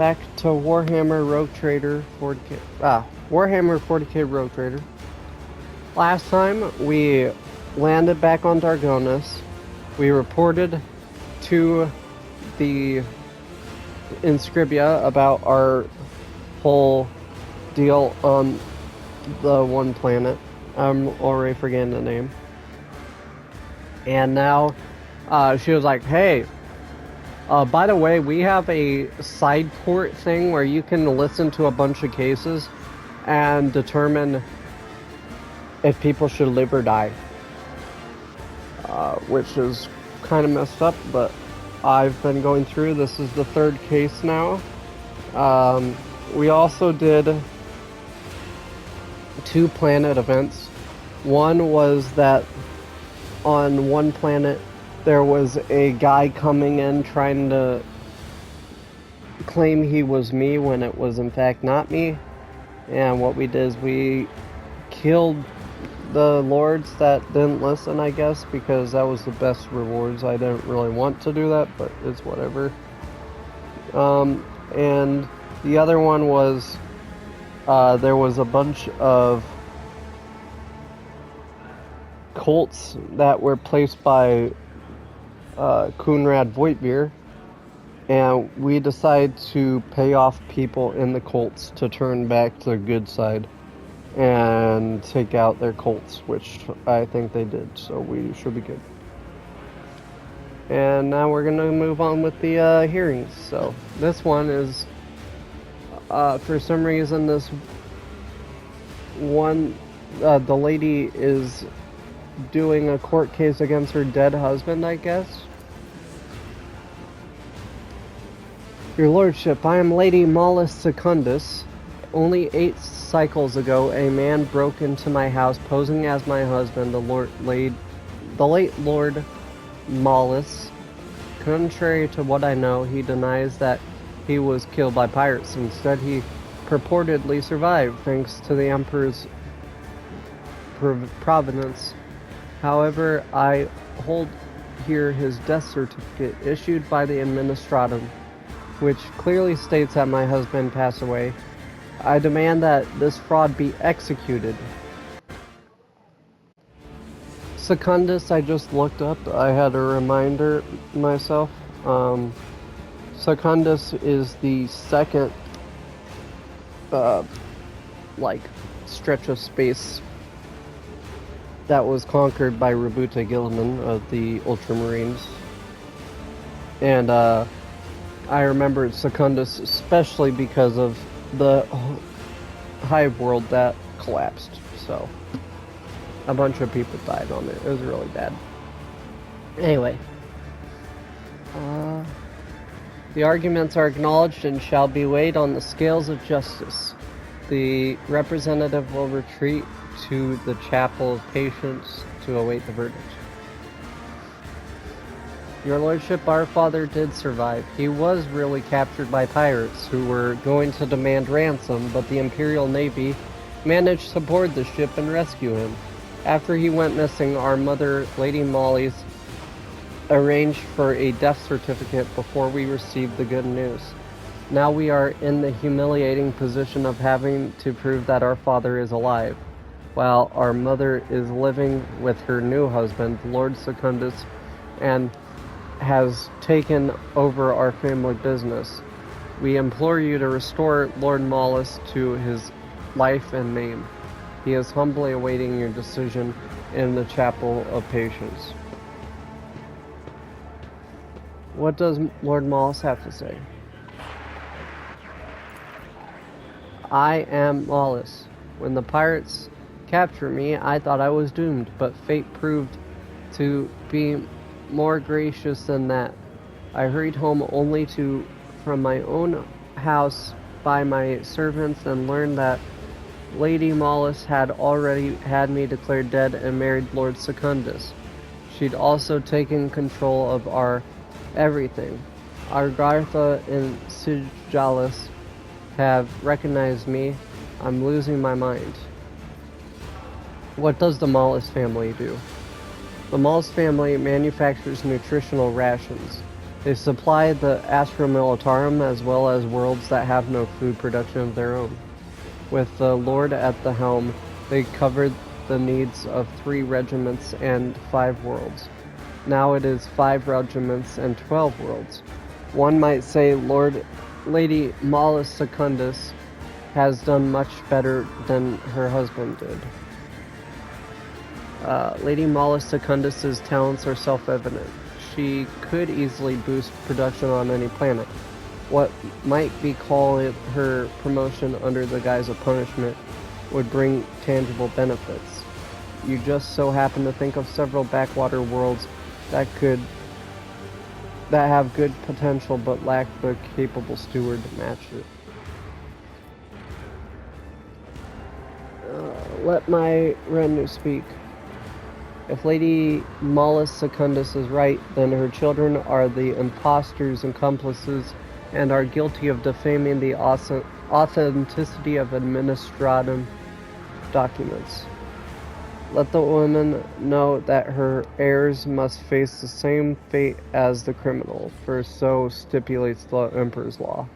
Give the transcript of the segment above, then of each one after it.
Back to Warhammer Rogue Trader 40k. Warhammer 40k Rogue Trader. Last time we landed back on Dargonis. We reported to the Inscribia about our whole deal on the one planet. I'm already forgetting the name. And now she was like, hey, by the way, we have a side port thing where you can listen to a bunch of cases and determine if people should live or die. Which is kind of messed up, but I've been going through. This is the third case now. We also did 2 planet events. One was that on one planet there was a guy coming in trying to claim he was me when it was in fact not me. And what we did is we killed the lords that didn't listen, I guess, because that was the best rewards. I didn't really want to do that, but it's whatever. And the other one was there was a bunch of cults that were placed by Kunrad Voigtbeer, and we decided to pay off people in the cults to turn back to the good side and take out their cults, which I think they did, so we should be good. And now we're gonna move on with the hearings. So this one is for some reason this one the lady is doing a court case against her dead husband, I guess. Your Lordship, I am Lady Malus Secundus. Only 8 cycles ago, a man broke into my house posing as my husband, the late Lord Malus. Contrary to what I know, he denies that he was killed by pirates. Instead, he purportedly survived, thanks to the Emperor's providence. However, I hold here his death certificate issued by the Administratum, which clearly states that my husband passed away. I demand that this fraud be executed. Secundus, I just looked up. I had a reminder myself. Secundus is the second, stretch of space that was conquered by Rabuta Gilliman of the Ultramarines. And I remember Secundus especially because of the hive world that collapsed. So a bunch of people died on it. It was really bad. Anyway, the arguments are acknowledged and shall be weighed on the scales of justice. The representative will retreat to the Chapel of Patience to await the verdict. Your Lordship, our father did survive. He was really captured by pirates who were going to demand ransom, but the Imperial Navy managed to board the ship and rescue him. After he went missing, our mother, Lady Molly's, arranged for a death certificate before we received the good news. Now we are in the humiliating position of having to prove that our father is alive, while our mother is living with her new husband, Lord Secundus, and has taken over our family business. We implore you to restore Lord Malus to his life and name. He is humbly awaiting your decision in the Chapel of Patience. What does Lord Malus have to say? I am Malus. When the pirates captured me, I thought I was doomed, but fate proved to be more gracious than that. I hurried home only from my own house by my servants and learned that Lady Malus had already had me declared dead and married Lord Secundus. She'd also taken control of our everything. Argartha and Sigialis have recognized me. I'm losing my mind. What does the Malus family do? The Malus family manufactures nutritional rations. They supply the Astra Militarum as well as worlds that have no food production of their own. With the Lord at the helm, they covered the needs of 3 regiments and 5 worlds. Now it is 5 regiments and 12 worlds. One might say Lady Malus Secundus has done much better than her husband did. Lady Malus Secundus's talents are self-evident. She could easily boost production on any planet. What might be called her promotion under the guise of punishment would bring tangible benefits. You just so happen to think of several backwater worlds that have good potential but lack the capable steward to match it. Let my retinue speak. If Lady Malus Secundus is right, then her children are the impostors and accomplices and are guilty of defaming the authenticity of administratum documents. Let the woman know that her heirs must face the same fate as the criminal, for so stipulates the Emperor's law.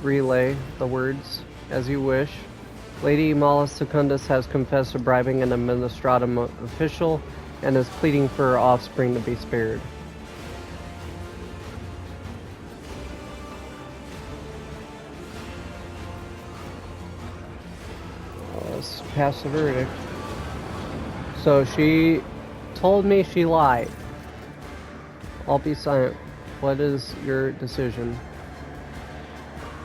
Relay the words as you wish. Lady Malus Secundus has confessed to bribing an administratum official and is pleading for her offspring to be spared. Let's pass the verdict. So she told me she lied. I'll be silent. What is your decision?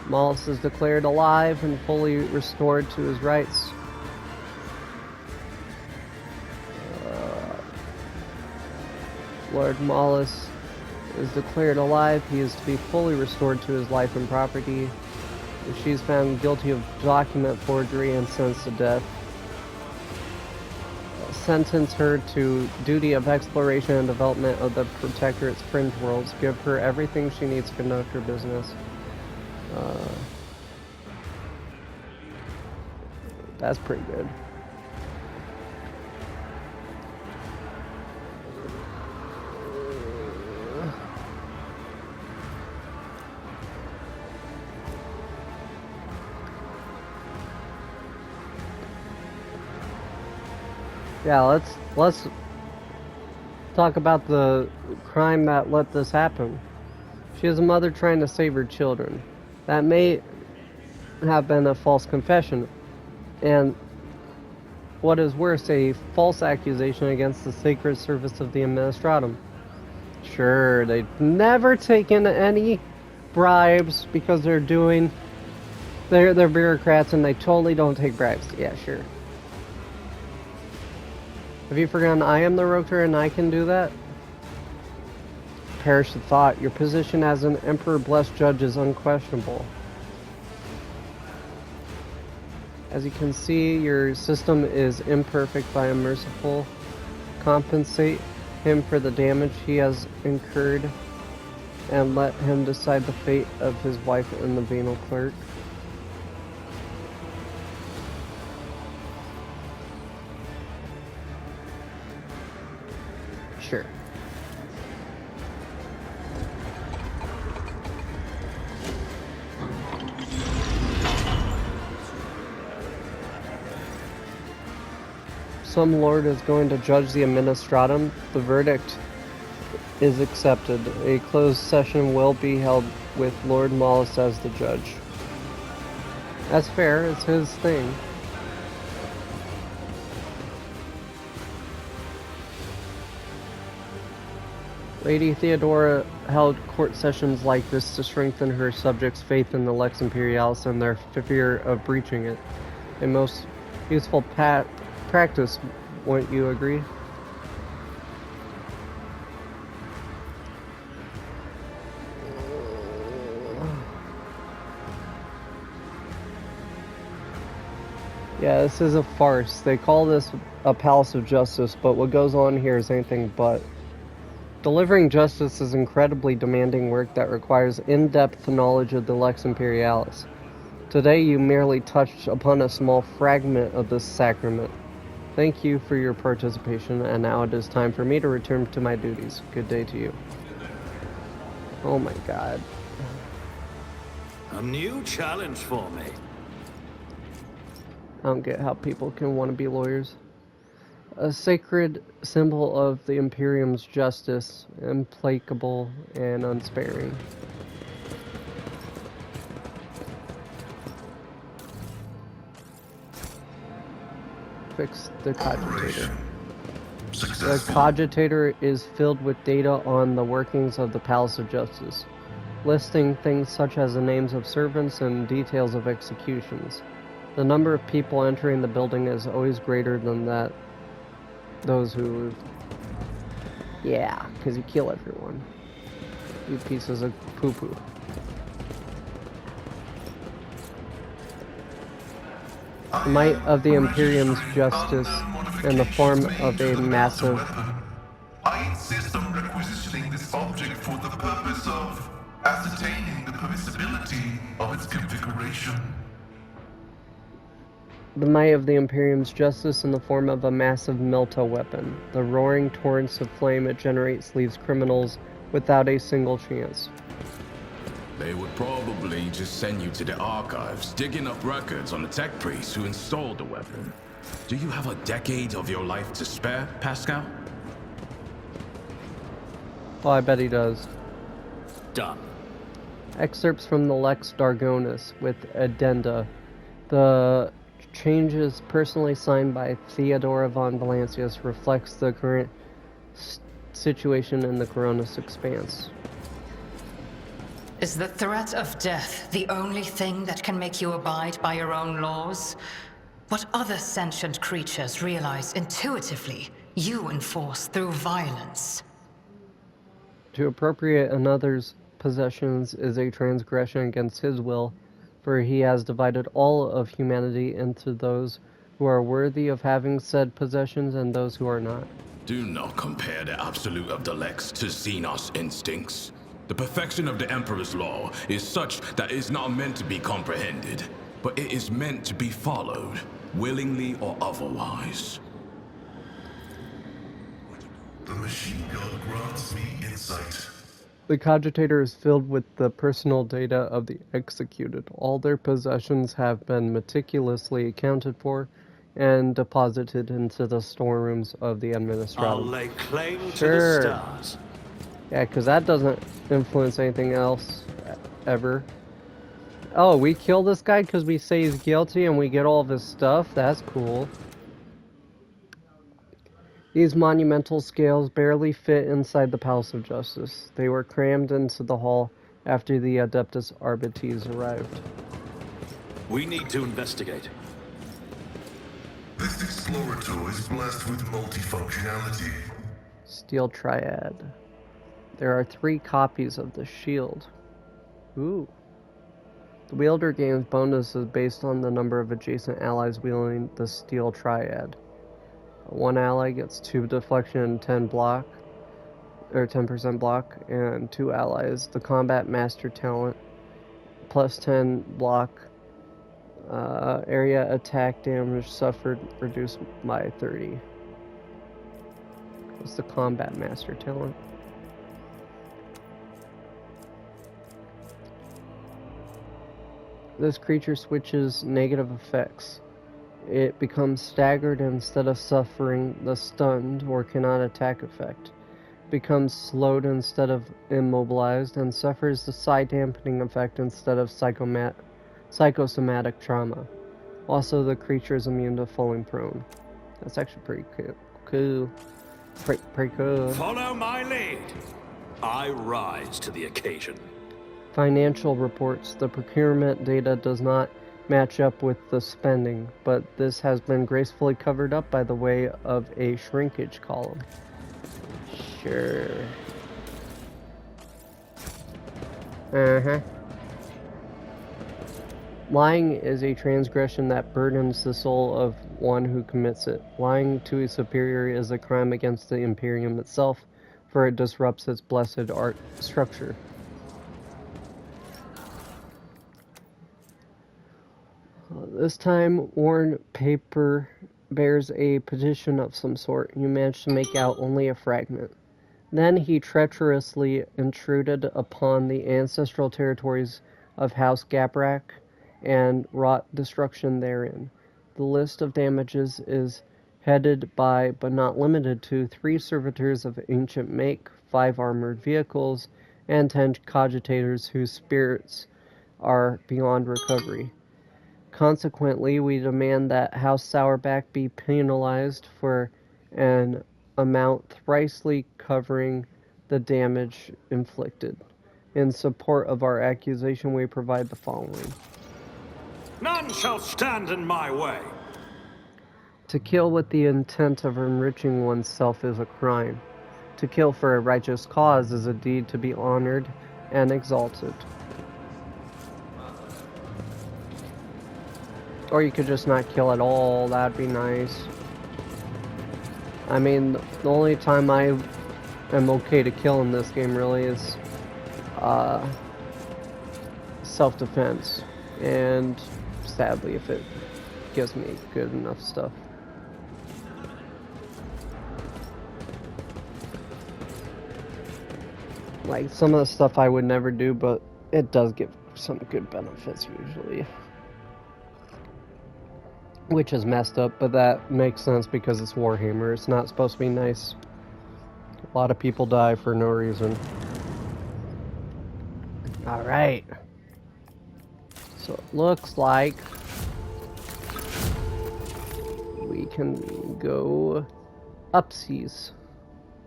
Malus is declared alive and fully restored to his rights. Lord Malus is declared alive. He is to be fully restored to his life and property. If she is found guilty of document forgery and sentenced to death, sentence her to duty of exploration and development of the Protectorate's fringe worlds. Give her everything she needs to conduct her business. That's pretty good. Yeah, let's talk about the crime that let this happen. She is a mother trying to save her children. That may have been a false confession, and what is worse, a false accusation against the sacred service of the Administratum. Sure, they've never taken any bribes because they're bureaucrats and they totally don't take bribes. Yeah, sure. Have you forgotten I am the Rotor and I can do that? Perish the thought. Your position as an Emperor-blessed judge is unquestionable. As you can see, your system is imperfect by a merciful. Compensate him for the damage he has incurred and let him decide the fate of his wife and the venal clerk. Sure. Some lord is going to judge the Administratum. The verdict is accepted. A closed session will be held with Lord Malus as the judge. That's fair. It's his thing. Lady Theodora held court sessions like this to strengthen her subjects' faith in the Lex Imperialis and their fear of breaching it. A most useful practice, wouldn't you agree? Yeah, this is a farce. They call this a palace of justice, but what goes on here is anything but. Delivering justice is incredibly demanding work that requires in-depth knowledge of the Lex Imperialis. Today you merely touched upon a small fragment of this sacrament. Thank you for your participation, and now it is time for me to return to my duties. Good day to you. Oh my god. A new challenge for me. I don't get how people can want to be lawyers. A sacred symbol of the Imperium's justice, implacable and unsparing. Fix the cogitator. The cogitator is filled with data on the workings of the Palace of Justice, listing things such as the names of servants and details of executions. The number of people entering the building is always greater than those who... Yeah, because you kill everyone. You pieces of poo-poo. The might of the Imperium's justice in the form of a massive... I insist on requisitioning this object for the purpose of ascertaining the permissibility of its configuration. The might of the Imperium's justice in the form of a massive melta weapon. The roaring torrents of flame it generates leaves criminals without a single chance. They would probably just send you to the archives, digging up records on the tech priests who installed the weapon. Do you have a decade of your life to spare, Pascal? Oh, I bet he does. Done. Excerpts from the Lex Dargonis with addenda. The changes personally signed by Theodora von Valancius reflects the current situation in the Coronis Expanse. Is the threat of death the only thing that can make you abide by your own laws? What other sentient creatures realize intuitively you enforce through violence? To appropriate another's possessions is a transgression against his will, for he has divided all of humanity into those who are worthy of having said possessions and those who are not. Do not compare the absolute of the Lex to Xenos instincts. The perfection of the Emperor's law is such that it is not meant to be comprehended, but it is meant to be followed, willingly or otherwise. The machine gun grants me insight. The cogitator is filled with the personal data of the executed. All their possessions have been meticulously accounted for and deposited into the storerooms of the administratum. I'll lay claim to the Sure. stars. Yeah, because that doesn't influence anything else ever. Oh, we kill this guy because we say he's guilty and we get all of his stuff? That's cool. These monumental scales barely fit inside the Palace of Justice. They were crammed into the hall after the Adeptus Arbites arrived. We need to investigate. This explorator is blessed with multifunctionality. Steel Triad. There are 3 copies of the shield. Ooh. The wielder gains bonuses based on the number of adjacent allies wielding the Steel Triad. One ally gets 2 deflection and 10 block, or 10% block, and 2 allies the Combat Master talent, plus 10 block, area attack damage suffered reduced by 30. What's the Combat Master talent? This creature switches negative effects. It becomes staggered instead of suffering the stunned or cannot attack effect. Becomes slowed instead of immobilized, and suffers the psi dampening effect instead of psychosomatic trauma. Also, the creature is immune to falling prone. That's actually pretty cool. Pretty cool. Follow my lead. I rise to the occasion. Financial reports. The procurement data does not match up with the spending, but this has been gracefully covered up by the way of a shrinkage column. Sure. Lying is a transgression that burdens the soul of one who commits it. Lying to a superior is a crime against the Imperium itself, for it disrupts its blessed art structure. This time, worn paper bears a petition of some sort. You manage to make out only a fragment. Then he treacherously intruded upon the ancestral territories of House Gaprak and wrought destruction therein. The list of damages is headed by, but not limited to, 3 servitors of ancient make, 5 armored vehicles, and 10 cogitators whose spirits are beyond recovery. Consequently, we demand that House Sourback be penalized for an amount thricely covering the damage inflicted. In support of our accusation, we provide the following. None shall stand in my way. To kill with the intent of enriching oneself is a crime. To kill for a righteous cause is a deed to be honored and exalted. Or you could just not kill at all, that'd be nice. I mean, the only time I am okay to kill in this game really is self-defense. And sadly, if it gives me good enough stuff. Like, some of the stuff I would never do, but it does give some good benefits usually. Which is messed up, but that makes sense because it's Warhammer. It's not supposed to be nice. A lot of people die for no reason. Alright. So it looks like we can go upseas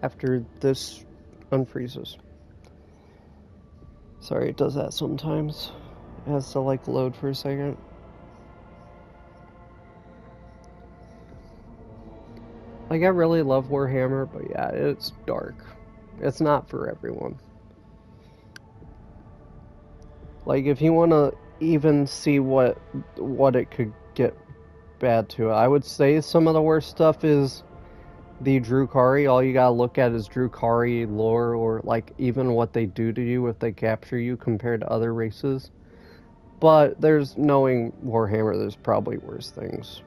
after this unfreezes. Sorry, it does that sometimes. It has to like load for a second. Like, I really love Warhammer, but yeah, it's dark. It's not for everyone. Like, if you want to even see what it could get bad to, I would say some of the worst stuff is the Drukari. All you gotta look at is Drukari lore, or like even what they do to you if they capture you compared to other races. But there's, knowing Warhammer, there's probably worse things.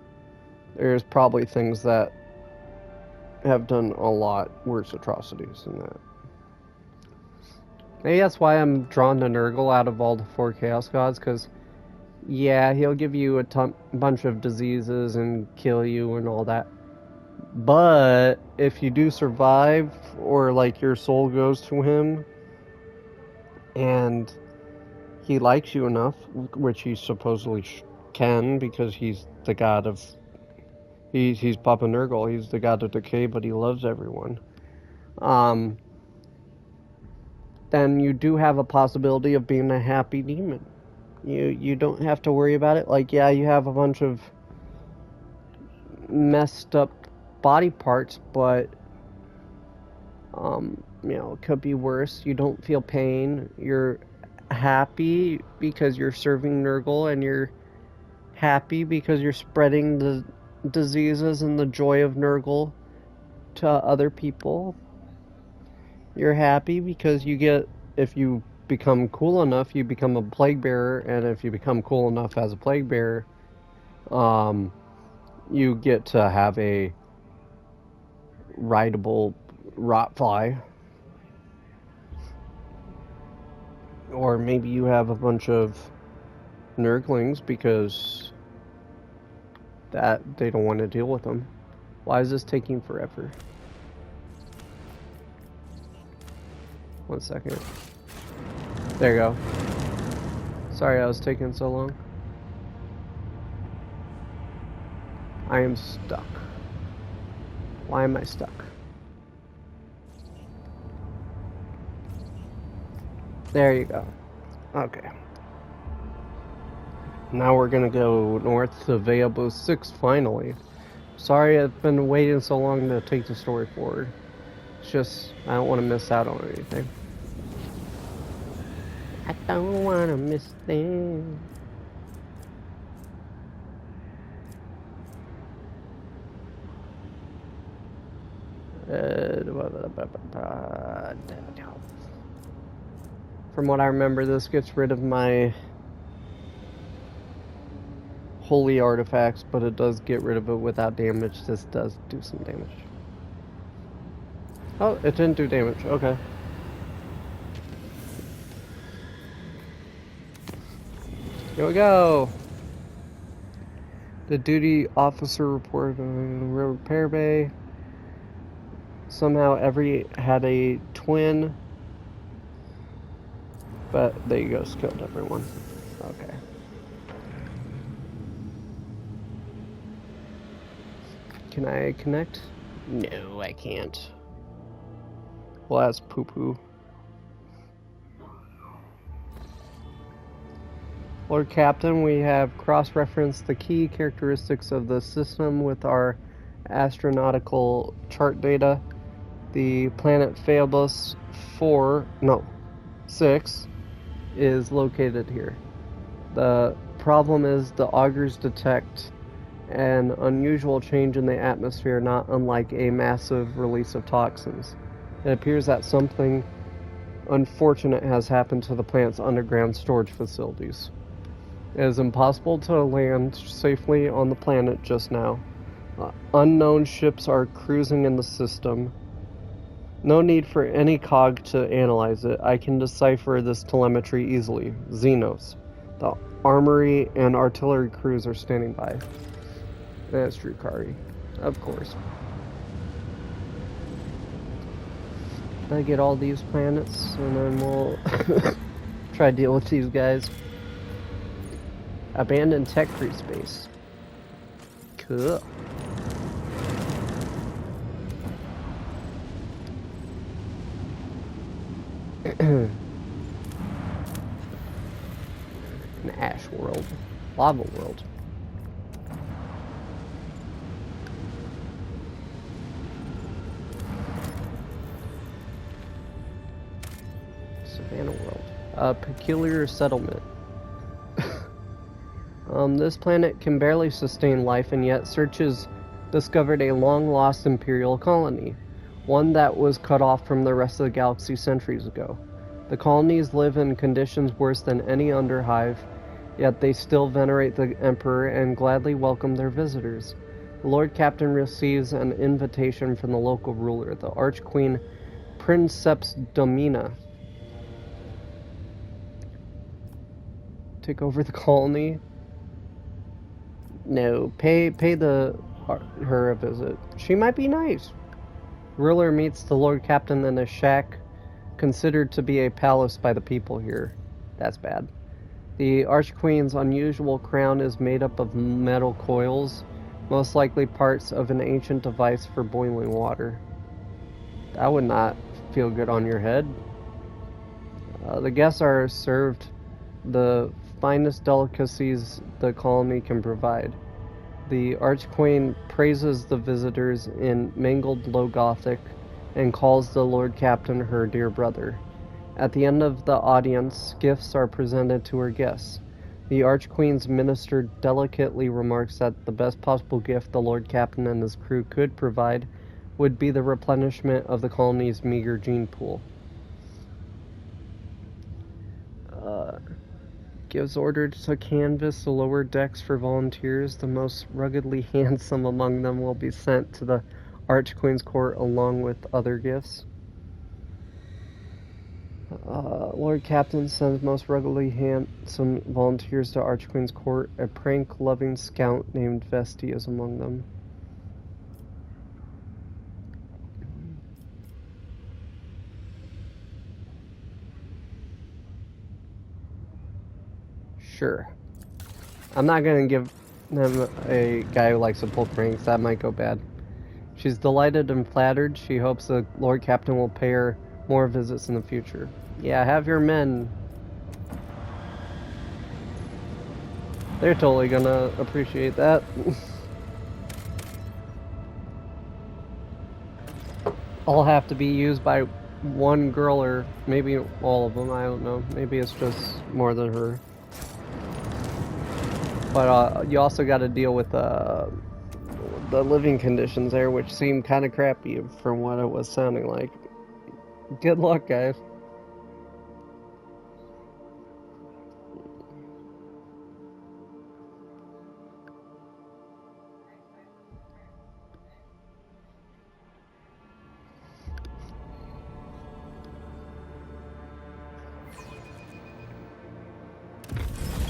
There's probably things that have done a lot worse atrocities than that. Maybe that's why I'm drawn to Nurgle out of all the 4 Chaos Gods, because, yeah, he'll give you a bunch of diseases and kill you and all that. But if you do survive, or like your soul goes to him, and he likes you enough, which he supposedly can, because he's the god of... He's Papa Nurgle, he's the god of decay, but he loves everyone. Then you do have a possibility of being a happy demon. You don't have to worry about it. Like, yeah, you have a bunch of messed up body parts, but you know, it could be worse. You don't feel pain. You're happy because you're serving Nurgle, and you're happy because you're spreading the diseases and the joy of Nurgle to other people. You're happy because you get, if you become cool enough, you become a plague bearer, and if you become cool enough as a plague bearer, you get to have a rideable rotfly. Or maybe you have a bunch of Nurglings because that they don't want to deal with them. Why is this taking forever? 1 second. There you go. Sorry I was taking so long. I am stuck. Why am I stuck? There you go. Okay. Now we're gonna go north to Veabo 6 finally. Sorry I've been waiting so long to take the story forward. It's just, I don't want to miss out on anything. I don't want to miss things. From what I remember, this gets rid of my holy artifacts, but it does get rid of it without damage. This does do some damage. Oh, it didn't do damage. Okay. Here we go. The duty officer reported on repair bay. Somehow every had a twin. But there you go, killed everyone. Okay. Can I connect? No, I can't. Well, that's poo-poo. Lord Captain, we have cross-referenced the key characteristics of the system with our astronautical chart data. The planet Phaebus 6 is located here. The problem is the augurs detect an unusual change in the atmosphere, not unlike a massive release of toxins. It appears that something unfortunate has happened to the planet's underground storage facilities. It is impossible to land safely on the planet just now. Unknown ships are cruising in the system. No need for any cog to analyze it. I can decipher this telemetry easily. Xenos. The armory and artillery crews are standing by. That's Drukari. Of course. I get all these planets, and then we'll try to deal with these guys. Abandoned tech free space. Cool. An ash world. Lava world. Savannah world. A peculiar settlement. This planet can barely sustain life, and yet searches discovered a long-lost Imperial colony, one that was cut off from the rest of the galaxy centuries ago. The colonies live in conditions worse than any underhive, yet they still venerate the Emperor and gladly welcome their visitors. The Lord Captain receives an invitation from the local ruler, the Archqueen Princeps Domina. Take over the colony. No, pay her a visit. She might be nice. Ruler meets the Lord Captain in a shack considered to be a palace by the people here. That's bad. The Archqueen's unusual crown is made up of metal coils, most likely parts of an ancient device for boiling water. That would not feel good on your head. The guests are served the finest delicacies the colony can provide. The Archqueen praises the visitors in mangled Low Gothic and calls the Lord Captain her dear brother. At the end of the audience, gifts are presented to her guests. The Archqueen's minister delicately remarks that the best possible gift the Lord Captain and his crew could provide would be the replenishment of the colony's meager gene pool. Gives order to canvass the lower decks for volunteers. The most ruggedly handsome among them will be sent to the Archqueen's court along with other gifts. Lord Captain sends most ruggedly handsome volunteers to Archqueen's court. A prank-loving scout named Vesti is among them. Sure. I'm not gonna give them a guy who likes to pull pranks. That might go bad. She's delighted and flattered. She hopes the Lord Captain will pay her more visits in the future. Yeah, have your men. They're totally gonna appreciate that. All have to be used by one girl, or maybe all of them. I don't know. Maybe it's just more than her. But you also got to deal with the living conditions there, which seem kind of crappy from what it was sounding like. Good luck, guys.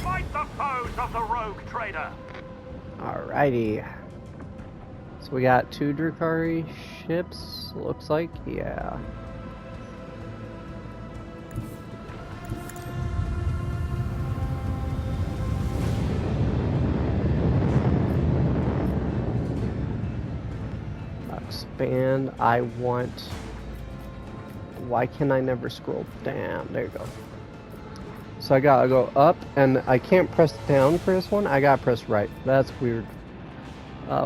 Fight the foes of the rogue trader. Alrighty. So we got 2 Drukari ships, looks like. Yeah. Expand. I want... Why can I never scroll down? There you go. So I gotta go up, and I can't press down for this one. I gotta press right. That's weird.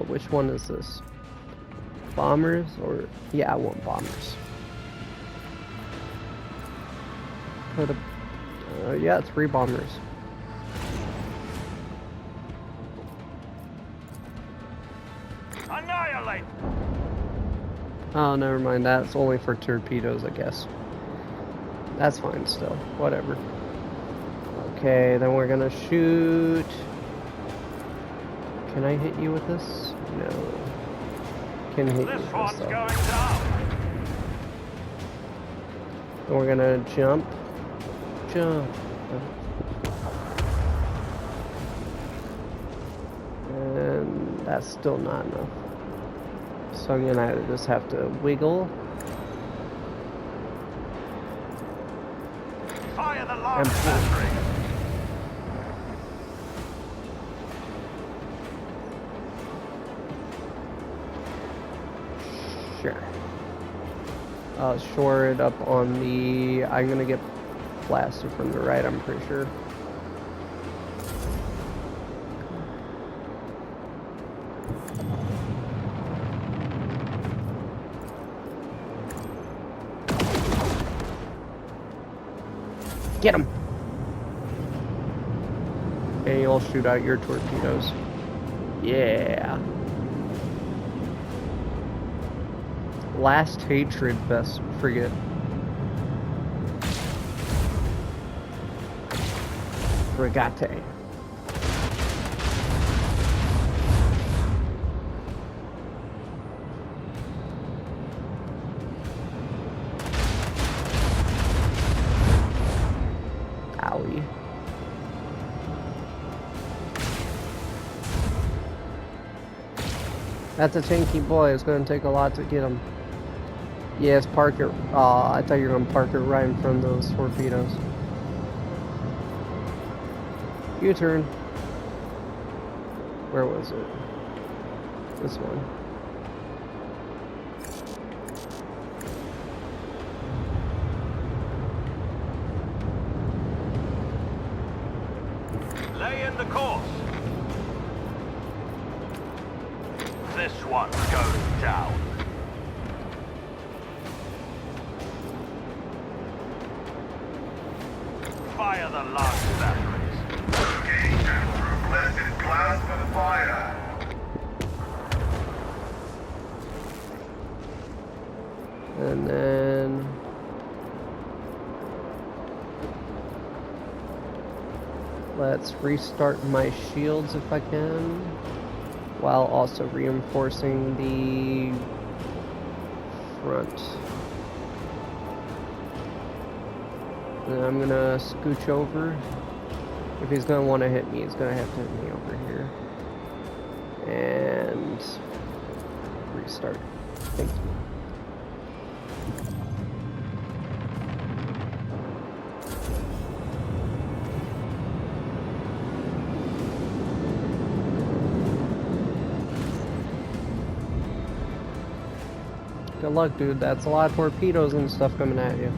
Which one is this? Bombers? Or... Yeah, I want bombers. Put a... yeah, 3 bombers. Annihilate! Oh, never mind. That's only for torpedoes, I guess. That's fine still. Whatever. Okay, then we're gonna shoot. Can I hit you with this? No. Can hit you This with one's this though. going down. And we're gonna jump. Jump. And that's still not enough. So I'm gonna just have to wiggle. Fire the large And pull. battery. Sure. Shore it up on the... I'm gonna get blasted from the right, I'm pretty sure. Get him! And you'll shoot out your torpedoes. Yeah. Last Hatred best frigate. Frigate. Owie. That's a tanky boy. It's going to take a lot to get him. Yes, park it. I thought you were going to park it right in front of those torpedoes. U-turn. Where was it? This one. Lay in the course. This one's going down. Fire the large batteries. Engage through blessed blast of fire. And then... let's restart my shields if I can, while also reinforcing the front. And I'm gonna scooch over. If he's gonna want to hit me, he's gonna have to hit me over here. And restart. Thank you. Good luck, dude. That's a lot of torpedoes and stuff coming at you.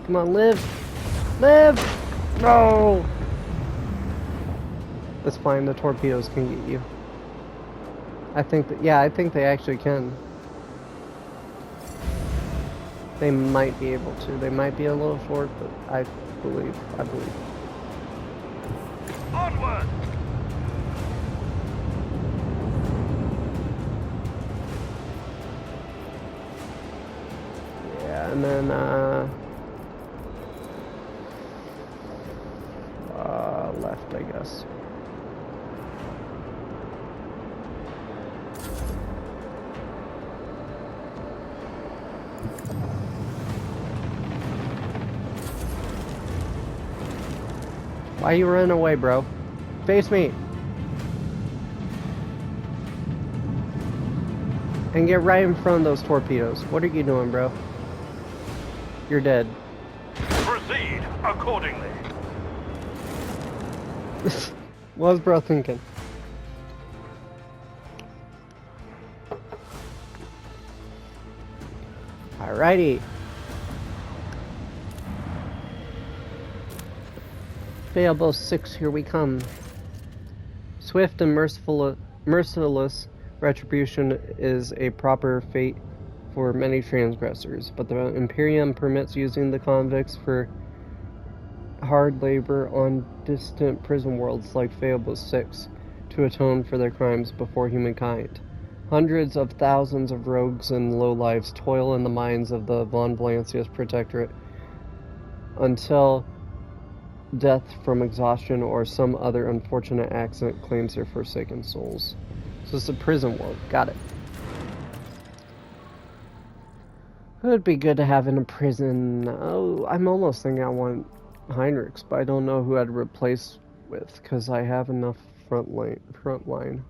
Come on, live! Live! No! That's fine, the torpedoes can get you. I think that, yeah, I think they actually can. They might be able to. They might be a little short, but I believe. Onward! Yeah, and then, left, I guess. Why you running away, bro? Face me. And get right in front of those torpedoes. What are you doing, bro? You're dead. Proceed accordingly. What was bro thinking? Alrighty. Fable 6, here we come. Swift and merciless retribution is a proper fate for many transgressors, but the Imperium permits using the convicts for hard labor on distant prison worlds like Fable 6 to atone for their crimes before humankind. Hundreds of thousands of rogues and lowlives toil in the mines of the Von Valancius Protectorate until death from exhaustion or some other unfortunate accident claims their forsaken souls. So it's a prison world. Got it. It would be good to have in a prison. Oh, I'm almost thinking I want Heinrichs, but I don't know who I'd replace with because I have enough front line.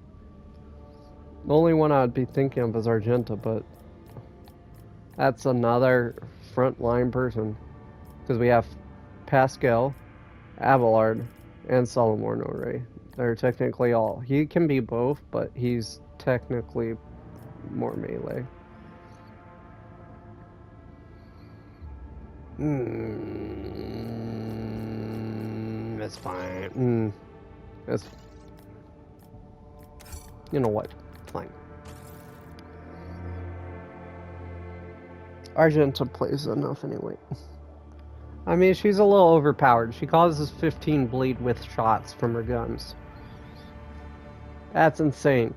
The only one I'd be thinking of is Argenta, but that's another frontline person because we have Pascal, Abelard, and Solomon Ray. They're technically all. He can be both, but he's technically more melee. That's fine. That's. You know what? Fine. Argenta plays enough anyway. I mean, she's a little overpowered. She causes 15 bleed with shots from her guns. That's insane.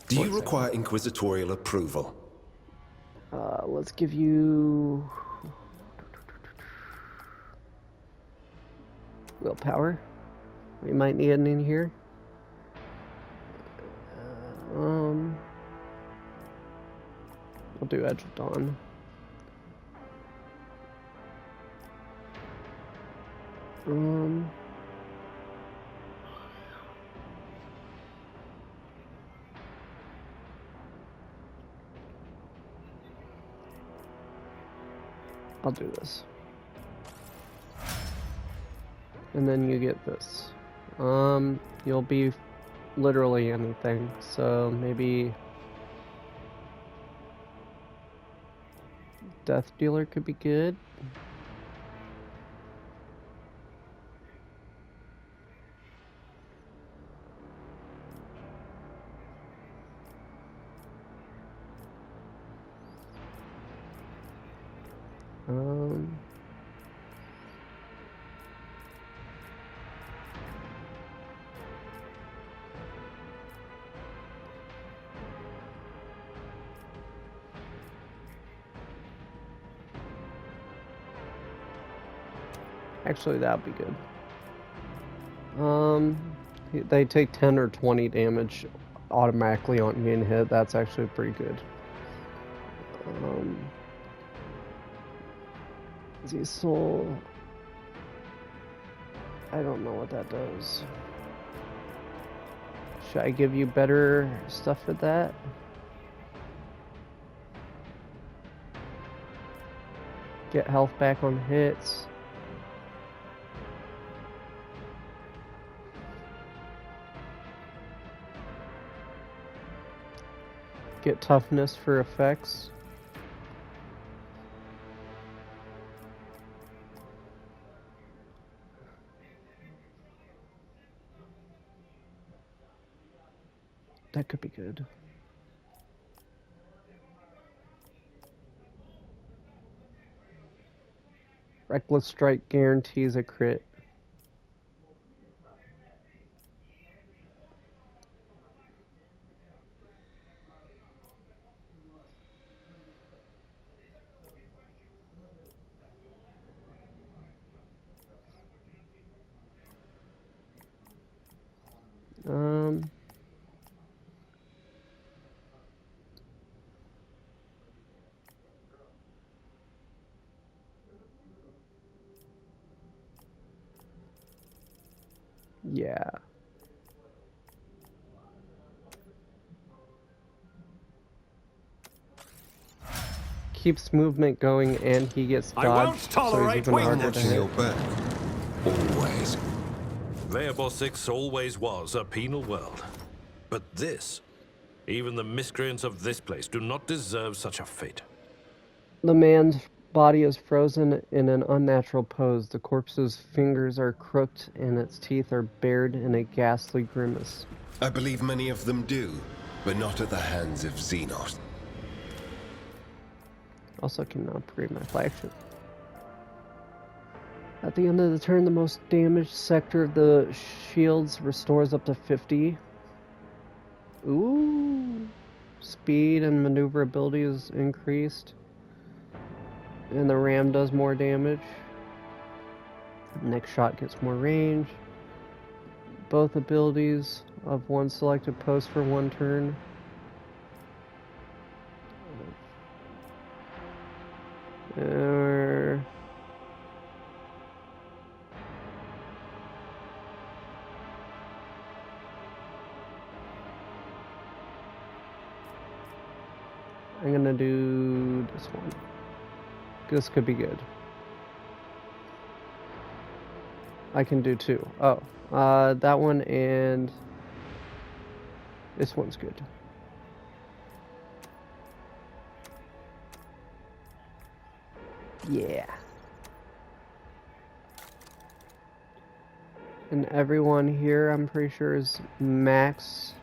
Do you require inquisitorial approval? Let's give you willpower. We might need it in here. We'll do Edge of Dawn. I'll do this. And then you get this. You'll be literally anything. So maybe Death Dealer could be good. Actually, that'd be good. They take 10 or 20 damage automatically on getting hit. That's actually pretty good. Z-Soul. I don't know what that does. Should I give you better stuff for that? Get health back on hits. Get toughness for effects. That could be good. Reckless Strike guarantees a crit. Yeah. Keeps movement going and he gets I won't dodged, tolerate so he's even harder to Watching hit. your back. Always. Layer 6 always was a penal world. But this, even the miscreants of this place do not deserve such a fate. The man's body is frozen in an unnatural pose. The corpse's fingers are crooked and its teeth are bared in a ghastly grimace. I believe many of them do, but not at the hands of Xenos. Also can upgrade my flagship. At the end of the turn, the most damaged sector of the shields restores up to 50. Ooh. Speed and maneuverability is increased. And the ram does more damage. Next shot gets more range. Both abilities of one selected post for one turn. I'm gonna do this one. This could be good. I can do two. Oh, that one and this one's good. Yeah. And everyone here, I'm pretty sure, is max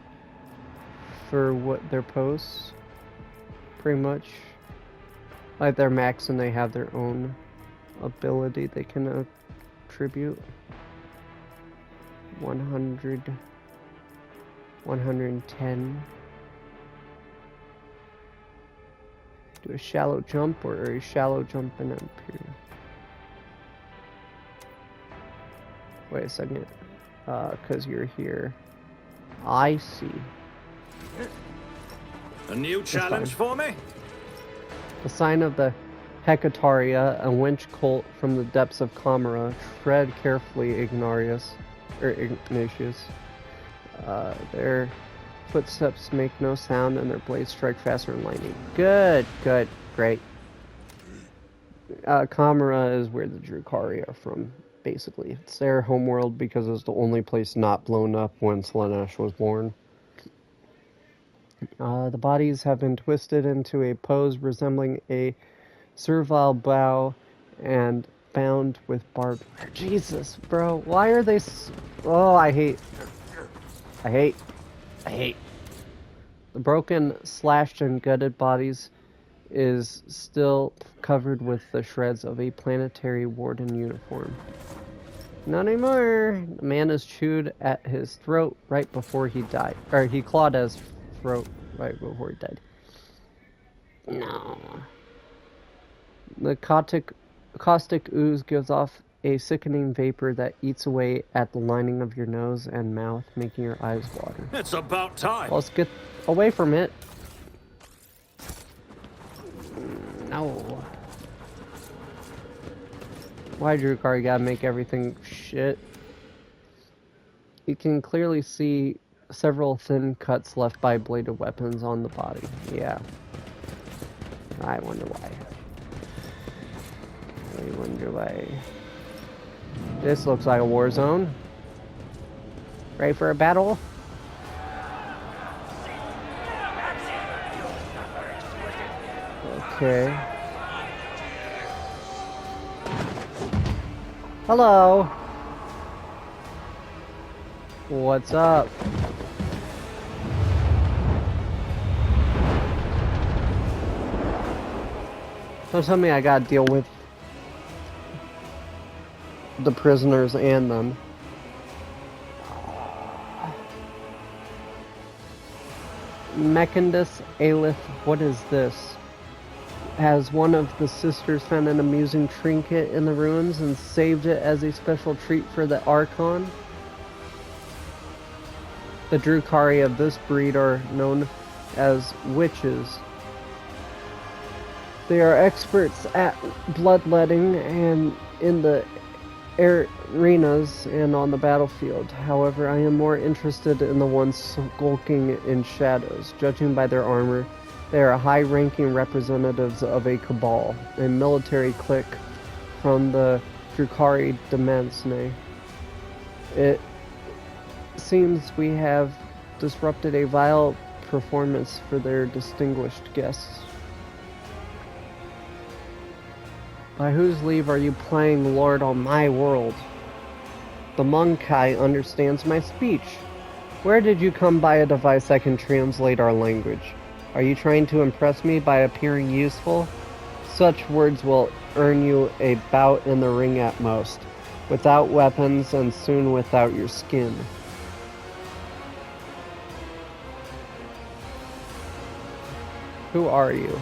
for what their posts. Pretty much. Like they're max and they have their own ability they can attribute. 100. 110. Do a shallow jump or a shallow jump and then period. Wait a second. Because you're here. I see. A new challenge for me? The sign of the Hecataria, a winch colt from the depths of Camera. Tread carefully, Ignatius. Their footsteps make no sound and their blades strike faster than lightning. Good, good, great. Camera is where the Drukari are from, basically. It's their homeworld because it's the only place not blown up when Slaanesh was born. The bodies have been twisted into a pose resembling a servile bow and bound with barbed wire. Jesus, bro, why are they oh, I hate. The broken, slashed, and gutted bodies is still covered with the shreds of a planetary warden uniform. Not anymore. The man is chewed at his throat right before he died. Or he clawed at his throat right before he died. No. The caustic ooze gives off a sickening vapor that eats away at the lining of your nose and mouth, making your eyes water. It's about time. Let's get away from it. No. Why Drukari gotta make everything shit? You can clearly see several thin cuts left by bladed weapons on the body. Yeah. I wonder why. I wonder why. This looks like a war zone. Ready for a battle? Okay. Hello. What's up? Don't tell me I gotta deal with the prisoners and them. Mechindus Aleph, what is this? Has one of the sisters found an amusing trinket in the ruins and saved it as a special treat for the Archon? The Drukari of this breed are known as witches. They are experts at bloodletting and in the arenas and on the battlefield. However, I am more interested in the ones skulking in shadows. Judging by their armor, they are high-ranking representatives of a cabal, a military clique from the Drukari Demensne. It seems we have disrupted a vile performance for their distinguished guests. By whose leave are you playing Lord on my world? The Monkai understands my speech. Where did you come by a device that can translate our language? Are you trying to impress me by appearing useful? Such words will earn you a bout in the ring at most, without weapons and soon without your skin. Who are you?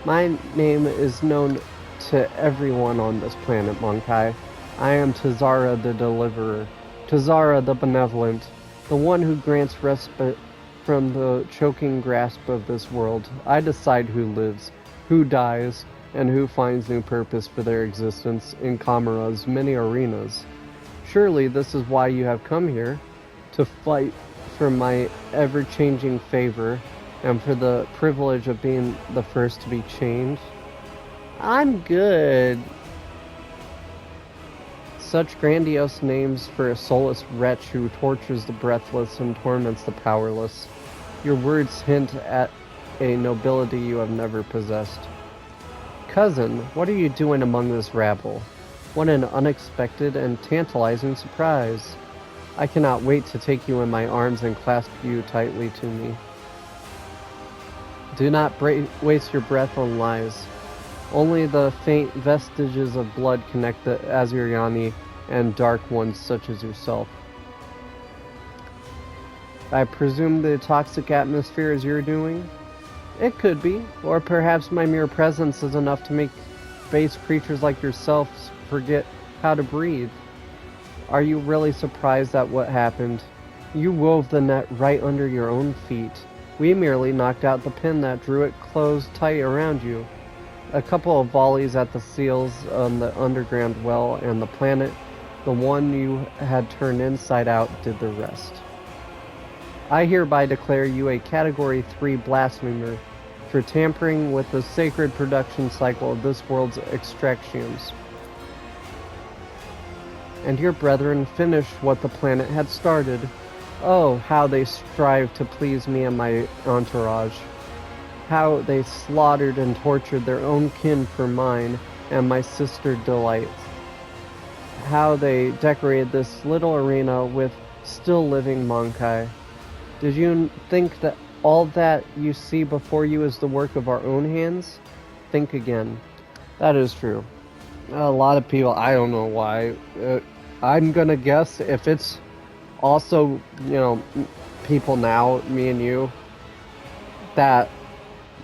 My name is known to everyone on this planet, Monkai. I am Tazara the Deliverer, Tazara the Benevolent, the one who grants respite from the choking grasp of this world. I decide who lives, who dies, and who finds new purpose for their existence in Kamara's many arenas. Surely this is why you have come here, to fight for my ever-changing favor, and for the privilege of being the first to be changed. I'm good. Such grandiose names for a soulless wretch who tortures the breathless and torments the powerless. Your words hint at a nobility you have never possessed. Cousin, what are you doing among this rabble? What an unexpected and tantalizing surprise. I cannot wait to take you in my arms and clasp you tightly to me. Do not waste your breath on lies. Only the faint vestiges of blood connect the Azuryani and dark ones such as yourself. I presume the toxic atmosphere is your doing? It could be, or perhaps my mere presence is enough to make base creatures like yourselves forget how to breathe. Are you really surprised at what happened? You wove the net right under your own feet. We merely knocked out the pin that drew it closed tight around you. A couple of volleys at the seals on the underground well and the planet, the one you had turned inside out, did the rest. I hereby declare you a Category 3 blasphemer for tampering with the sacred production cycle of this world's extractions. And your brethren finished what the planet had started. Oh, how they strive to please me and my entourage. How they slaughtered and tortured their own kin for mine and my sister Delight. How they decorated this little arena with still living Monkai. Did you think that all that you see before you is the work of our own hands? Think again. That is true. A lot of people, I don't know why. I'm gonna guess if it's also, people now, me and you, that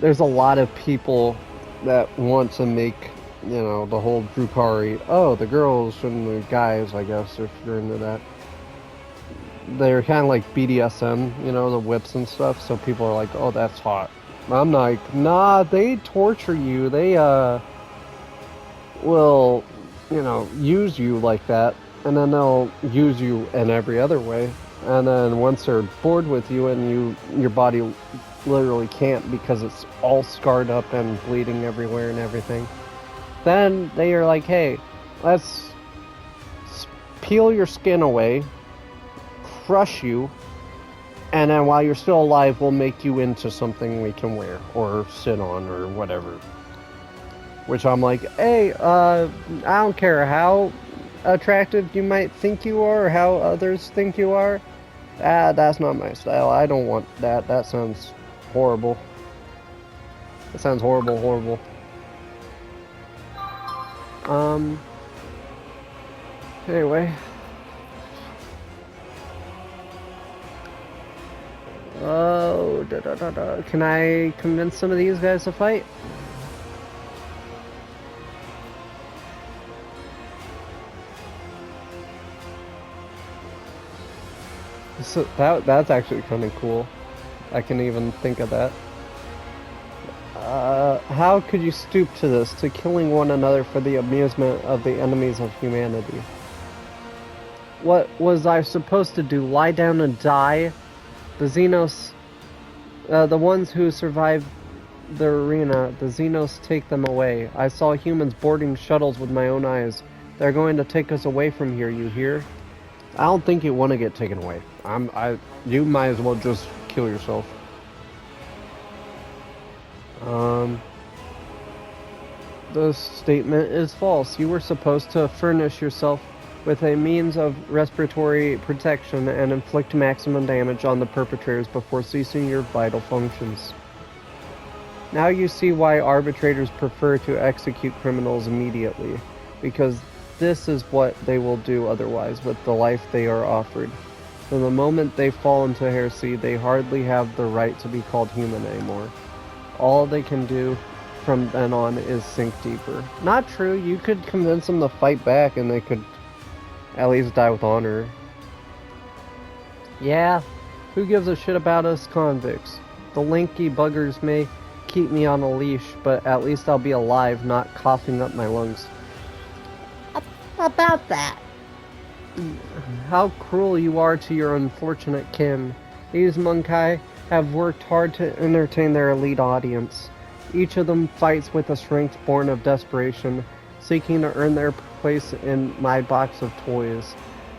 there's a lot of people that want to make, the whole Drukari, the girls and the guys, I guess, if you're into that. They're kind of like BDSM, the whips and stuff, so people are like, oh, that's hot. I'm like, nah, they torture you. They, will, use you like that, and then they'll use you in every other way. And then once they're bored with you and your body literally can't because it's all scarred up and bleeding everywhere and everything, then they are like, hey, let's peel your skin away, crush you, and then while you're still alive, we'll make you into something we can wear or sit on or whatever. Which I'm like, hey, I don't care how attractive you might think you are or how others think you are. That's not my style. I don't want that. That sounds horrible. That sounds horrible. Anyway. Oh, Can I convince some of these guys to fight? So that's actually kind of cool. I can even think of that. How could you stoop to this, to killing one another for the amusement of the enemies of humanity? What was I supposed to do? Lie down and die? The Xenos, the ones who survived the arena, the Xenos take them away. I saw humans boarding shuttles with my own eyes. They're going to take us away from here, you hear? I don't think you want to get taken away. You might as well just kill yourself. This statement is false. You were supposed to furnish yourself with a means of respiratory protection and inflict maximum damage on the perpetrators before ceasing your vital functions. Now you see why arbitrators prefer to execute criminals immediately, because this is what they will do otherwise with the life they are offered. From the moment they fall into heresy, they hardly have the right to be called human anymore. All they can do from then on is sink deeper. Not true, you could convince them to fight back and they could at least die with honor. Yeah, who gives a shit about us convicts? The lanky buggers may keep me on a leash, but at least I'll be alive, not coughing up my lungs. About that. How cruel you are to your unfortunate kin. These Monkai have worked hard to entertain their elite audience. Each of them fights with a strength born of desperation, seeking to earn their place in my box of toys.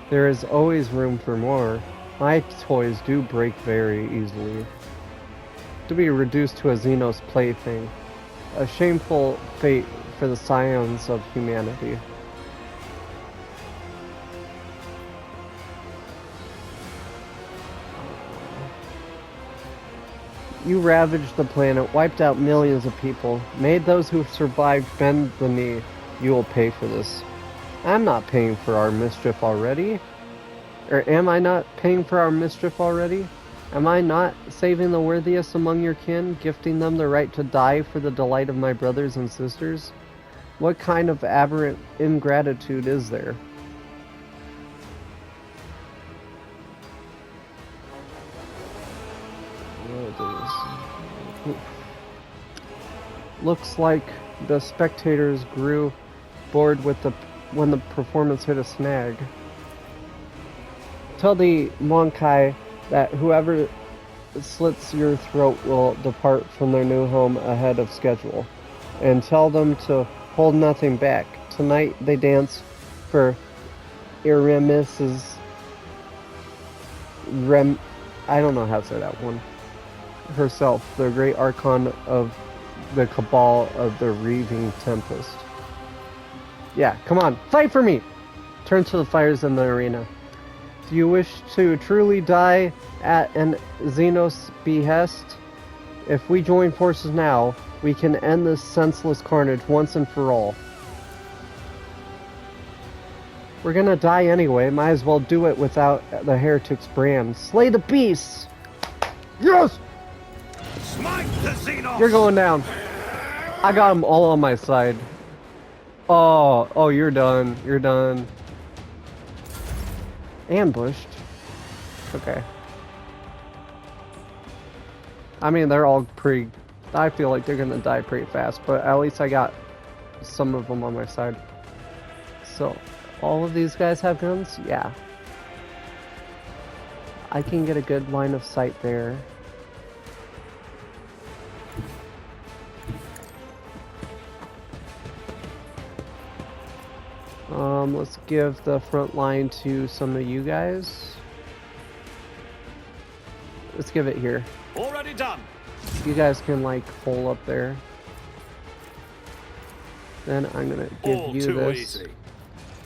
There is always room for more. My toys do break very easily. To be reduced to a Xenos plaything. A shameful fate for the scions of humanity. You ravaged the planet, wiped out millions of people, made those who survived bend the knee. You will pay for this. I'm not paying for our mischief already. Or am I not paying for our mischief already? Am I not saving the worthiest among your kin, gifting them the right to die for the delight of my brothers and sisters? What kind of aberrant ingratitude is there? Looks like the spectators grew bored with when the performance hit a snag. Tell the Monkai that whoever slits your throat will depart from their new home ahead of schedule. And tell them to hold nothing back. Tonight they dance for Irimis's I don't know how to say that one. Herself, the great archon of the cabal of the Reaving Tempest. Yeah, come on, fight for me! Turn to the fires in the arena. Do you wish to truly die at an Xenos behest? If we join forces now, we can end this senseless carnage once and for all. We're gonna die anyway, might as well do it without the heretic's brand. Slay the beasts! Yes! Smite the Xenos! You're going down. I got them all on my side. Oh, you're done. You're done. Ambushed? Okay. I mean, they're all pretty... I feel like they're gonna die pretty fast, but at least I got some of them on my side. So, all of these guys have guns? Yeah. I can get a good line of sight there. Let's give the front line to some of you guys. Let's give it here. Already done. You guys can like hole up there. Then I'm gonna give All you too this. easy.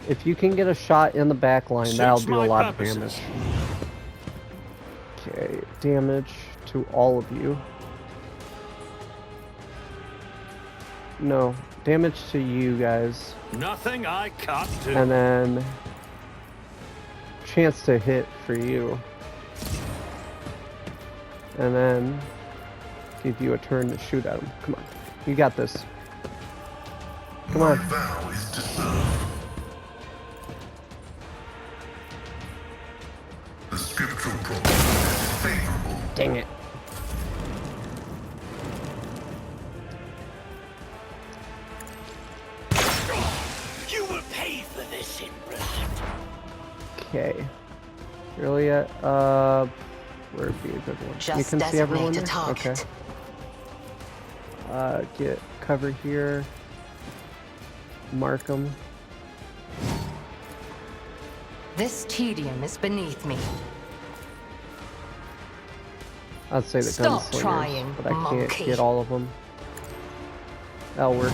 If you can get a shot in the back line, that'll Suits do a my lot purposes. of damage. Okay, damage to all of you. No, damage to you guys. Nothing I can't do. And then chance to hit for you. And then give you a turn to shoot at him. Come on. You got this. Come My on. vow is to serve. The scriptural prophecy is favorable. Dang it. You will pay for this in blood. Okay. Really yet? Where'd be a good one? Just you can see everyone designate a there? Okay. target. Get cover here. Mark them. This tedium is beneath me. I'd say the Stop gunslingers, trying, but I can't monkey. get all of them. That'll work.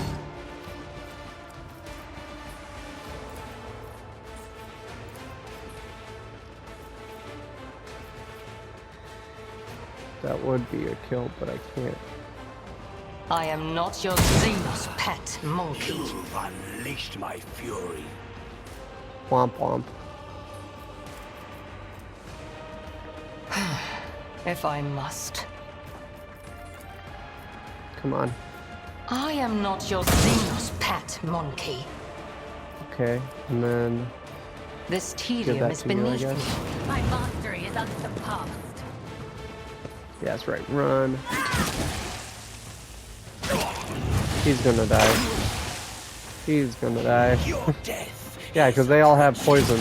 That would be a kill, but I can't. I am not your Xenos pet monkey. You've unleashed my fury. Womp womp. If I must. Come on. I am not your Xenos pet monkey. Okay, and then This give tedium that is to you, I beneath guess. me. My mastery is unsurpassed. Yeah, that's right. Run. He's gonna die. He's gonna die. Your death. Yeah, because they all have poison.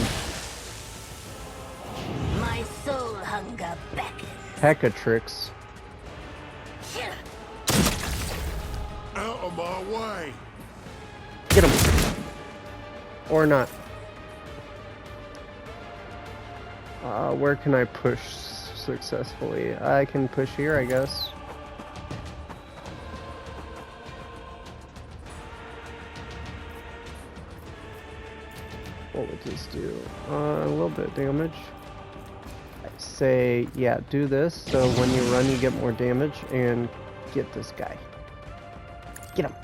My soul hunger beckons. Hecatrix. Out of my way! Get him. Or not. Where can I push successfully? I can push here, I guess. What would this do? A little bit of damage. I say, yeah, do this, so when you run you get more damage, and get this guy. Get him.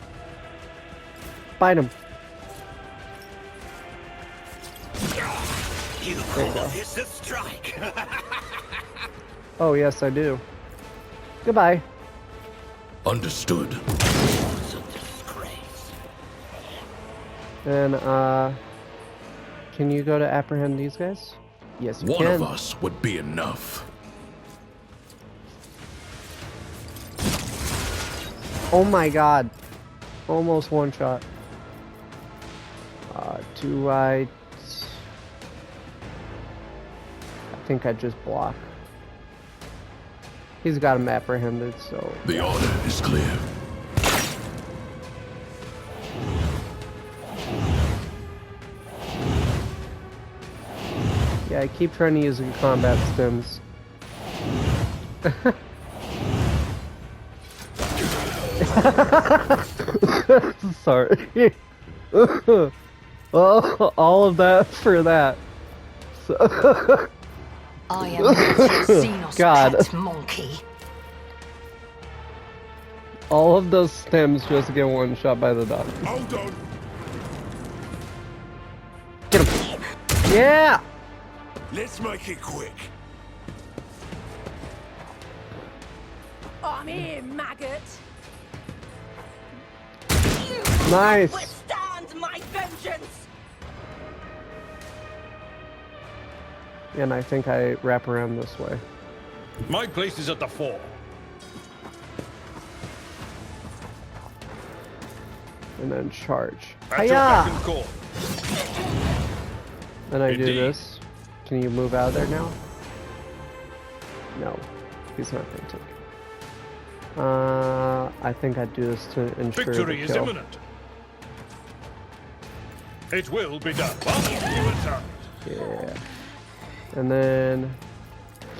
Bite him. You call this a strike? Oh, yes, I do. Goodbye. Understood. It's a disgrace. Then, can you go to apprehend these guys? Yes, you One can. of us would be enough. Oh my god. Almost one shot. Do I think I just block. He's got him apprehended, so... The order is clear. Yeah, I keep trying to use in combat stims. Sorry. Well, all of that for that. So I am not your Xenos God. pet monkey. all of those stems just get one shot by the dog. Hold on! Get him. Yeah! Let's make it quick. I'm here, maggot. Nice. Withstand my vengeance. And I think I wrap around this way. My place is at the fore. And then charge. At your Hiya! beck and call. Then I do Indeed. this. Can you move out of there now? No. He's not going to take it. I think I'd do this to ensure Victory the is kill. imminent. It will be done. Once you return. Yeah. And then...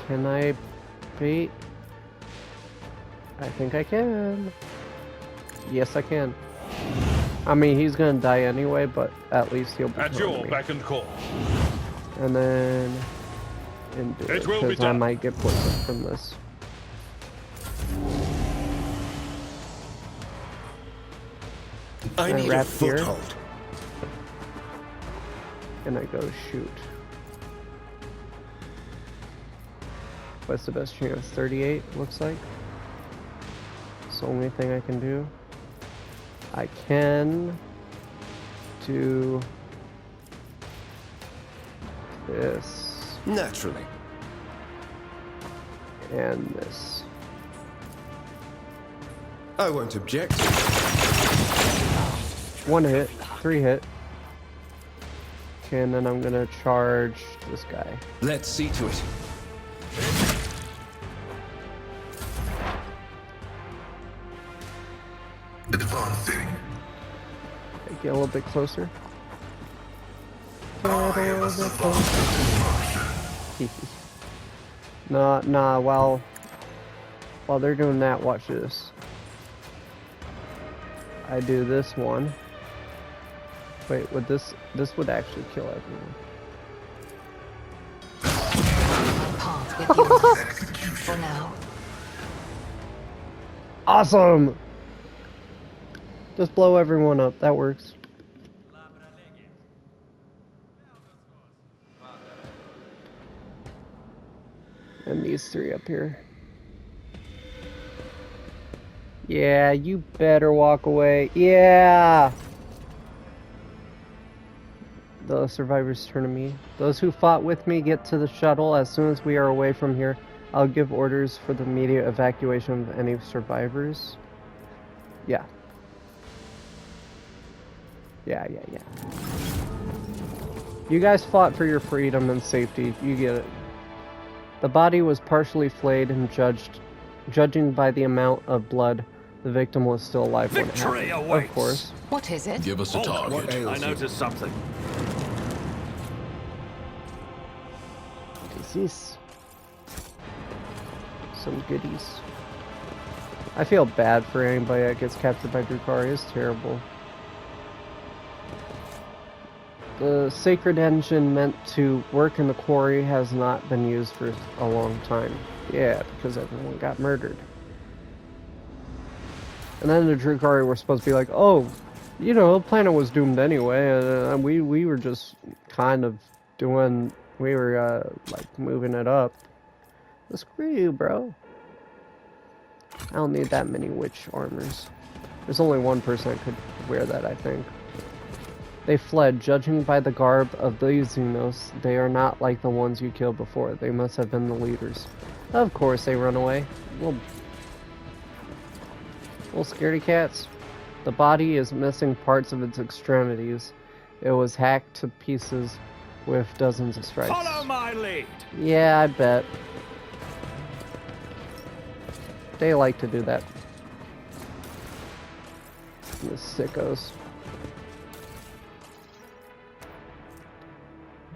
Can I bait? I think I can. Yes, I can. I mean, he's gonna die anyway, but at least he'll be At killing your me. beck and call. And then... And do It it, will be because I done. might get poisoned from this. I I need a wrap here. foothold. And I go shoot. What's the best chance? 38, looks like. It's the only thing I can do. I can do this. Naturally. And this. I won't object. 1 hit, 3 hit. Okay, and then I'm gonna charge this guy. Let's see to it. Advancing. Get a little bit closer. I am a savant of destruction. Nah, while they're doing that, watch this. I do this one. Wait, would this would actually kill everyone. Part with you for now. Awesome! Just blow everyone up, that works. And these 3 up here. Yeah, you better walk away. Yeah! The survivors turn to me. Those who fought with me get to the shuttle. As soon as we are away from here, I'll give orders for the immediate evacuation of any survivors. Yeah. Yeah. You guys fought for your freedom and safety. You get it. The body was partially flayed and judging by the amount of blood, the victim was still alive when it Victory happened. awaits. Of course. What is it? Give us a target. I noticed something. What is this? Some goodies. I feel bad for anybody that gets captured by Drukari. It's terrible. The sacred engine meant to work in the quarry has not been used for a long time. Yeah, because everyone got murdered. And then the Drukari were supposed to be like, oh, you know, the planet was doomed anyway, and we were just kind of doing, we were, like, moving it up. Well, screw you, bro. I don't need that many witch armors. There's only one person that could wear that, I think. They fled. Judging by the garb of these Xenos, they are not like the ones you killed before. They must have been the leaders. Of course they run away. Little scaredy cats. The body is missing parts of its extremities. It was hacked to pieces with dozens of stripes. Follow my lead. Yeah, I bet. They like to do that. The sickos.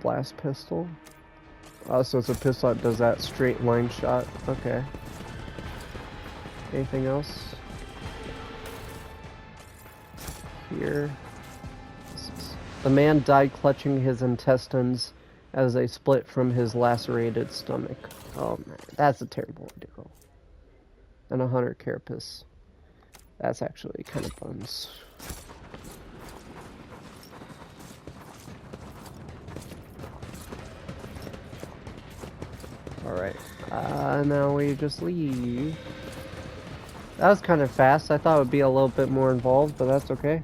Blast pistol. Oh, so it's a pistol that does that straight line shot. Okay. Anything else? Here. The man died clutching his intestines as they split from his lacerated stomach. Oh man, that's a terrible way to go. And a hunter carapace. That's actually kind of buns. Alright, now we just leave. That was kind of fast. I thought it would be a little bit more involved, but that's okay.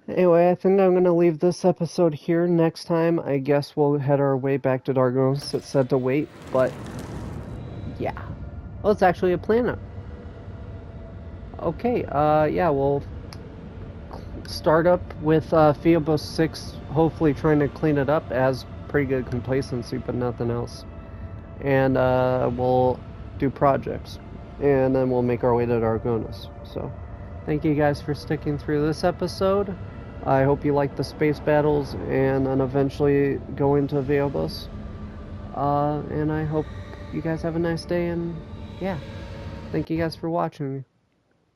Anyway, I think I'm going to leave this episode here. Next time, I guess we'll head our way back to Dargos. It said to wait, but yeah. Oh, it's actually a planet. Okay, yeah, we'll start up with Phoebus 6, hopefully trying to clean it up. It has pretty good complacency, but nothing else. And we'll do projects. And then we'll make our way to Dargonis. So, thank you guys for sticking through this episode. I hope you like the space battles and then eventually go into Phoebus. And I hope you guys have a nice day, and yeah, thank you guys for watching.